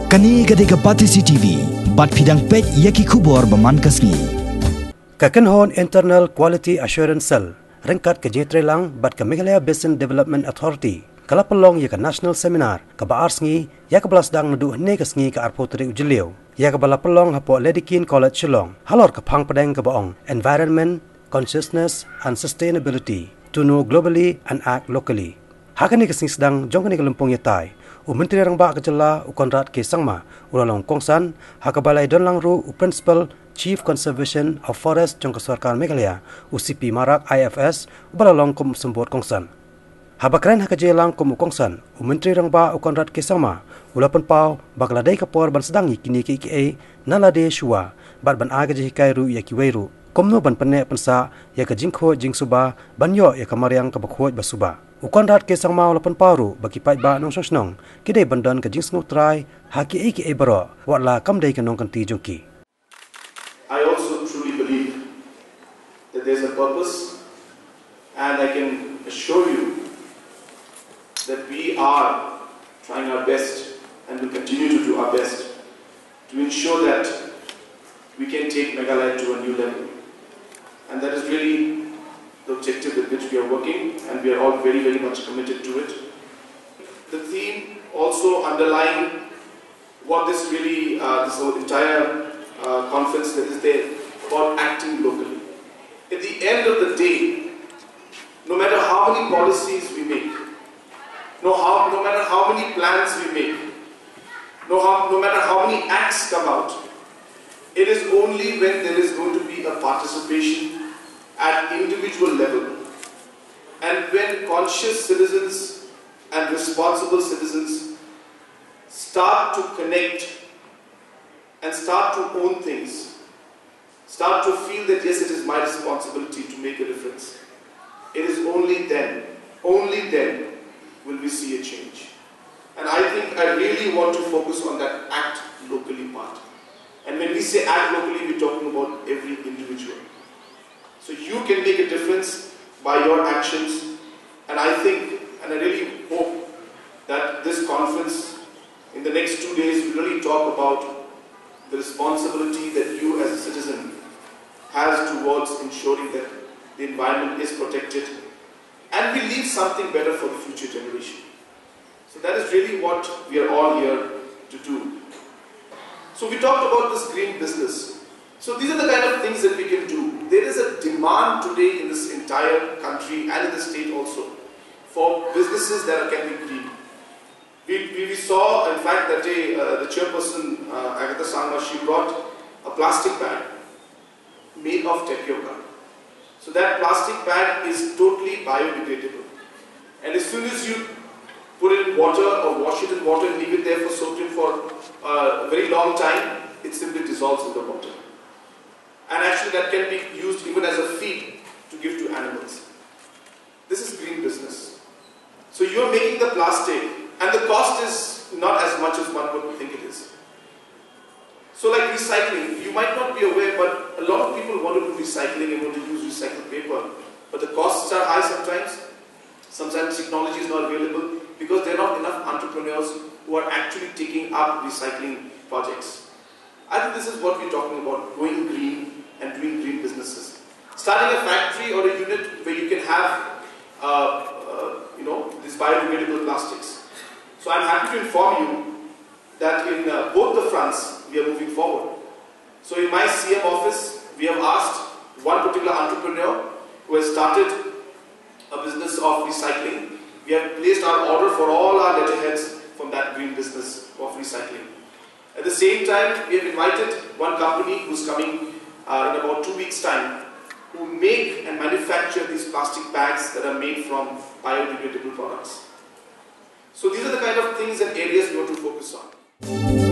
Kani gadega pati CCTV, bat pidang pet yaki kubor baman kasngi. Kakenhon Internal Quality Assurance Cell, rengkat ke Jetrelang bat ke Meghalaya Basin Development Authority, kalapalong ya ke National Seminar, ke Baarsngi, ya ke belasdang neduh negasngi ke Arpotri Ujeliu, ya ke balapalong hapo Keane College Shillong, Halor ke Pang Padang ke Baong, Environment, Consciousness and Sustainability, to know globally and act locally. Hakani kesing sedang jongkani ke Lempung Yatai, Menteri Rangba Kejela Ukonrat ke Sangma, Ulalong Kongsan, Hakabalai Donlang Ru, Principal Chief Conservation of Forest Jong Kesuarkan Meghalaya, UCP Marak IFS, Ubalalong Kum Sembot Kongsan. Habakren Hakajelang Kum Kongsan, Menteri Rangba Ukonrat ke Sangma, Ulapan Pau, Bagladai Kapor Ban Sedangi Kini ke Ika, Nalade Shua, Bat Ban Aga Jihikairu Yakiweru, Komno Ban Penek Pynsah, ya ke Jingko Jingsuba, Banyo ya ke Mariang ke Bakhoj Basuba. Ukonrat ke Sangma Ulapan Paru, bagi pai ba nong sosnong, kidai bandan ke Jingsngu Trai, haki iki baro, watla kamdai ke nong kanti jongki. I also truly believe that there's a purpose, and I can assure you that we are trying our best and will continue to do our best to ensure that we can take Meghalaya to a new level. And that is really the objective with which we are working, and we are all very, very much committed to it. The theme also underlying what this really, this whole entire conference that is there, about acting locally. At the end of the day, no matter how many policies we make, no matter how many plans we make, no matter how many acts come out, it is only when there is going to be a participation at individual level, and when conscious citizens and responsible citizens start to connect and start to own things, start to feel that yes, it is my responsibility to make a difference, it is only then will we see a change. And I think I really want to focus on that act locally part. And when we say act locally, we're talking about every individual. So you can make a difference by your actions, and I think, and I really hope that this conference in the next 2 days will really talk about the responsibility that you as a citizen has towards ensuring that the environment is protected and we leave something better for the future generation. So that is really what we are all here to do. So we talked about this green business. So these are the kind of things that we can do. There is a demand today in this entire country and in the state also for businesses that can be green. We saw, in fact, that day the chairperson, Agatha Sangma, she brought a plastic bag made of tapioca. So that plastic bag is totally biodegradable. And as soon as you put it in water or wash it in water and leave it there for soaked in for a very long time, it simply dissolves in the water. And actually that can be used even as a feed to give to animals. This is green business. So you are making the plastic, and the cost is not as much as one would think it is. So like recycling, you might not be aware, but a lot of people want to do recycling and want to use recycled paper. But the costs are high sometimes. Sometimes technology is not available because there are not enough entrepreneurs who are actually taking up recycling projects. I think this is what we're talking about, going green and doing green businesses. Starting a factory or a unit where you can have these biodegradable plastics. So I'm happy to inform you that in both the fronts we are moving forward. So in my CM office, we have asked one particular entrepreneur who has started a business of recycling. We have placed our order for all our letterheads from that green business of recycling. At the same time, we have invited one company who's coming in about 2 weeks' time, who make and manufacture these plastic bags that are made from biodegradable products. So these are the kind of things and areas we want to focus on.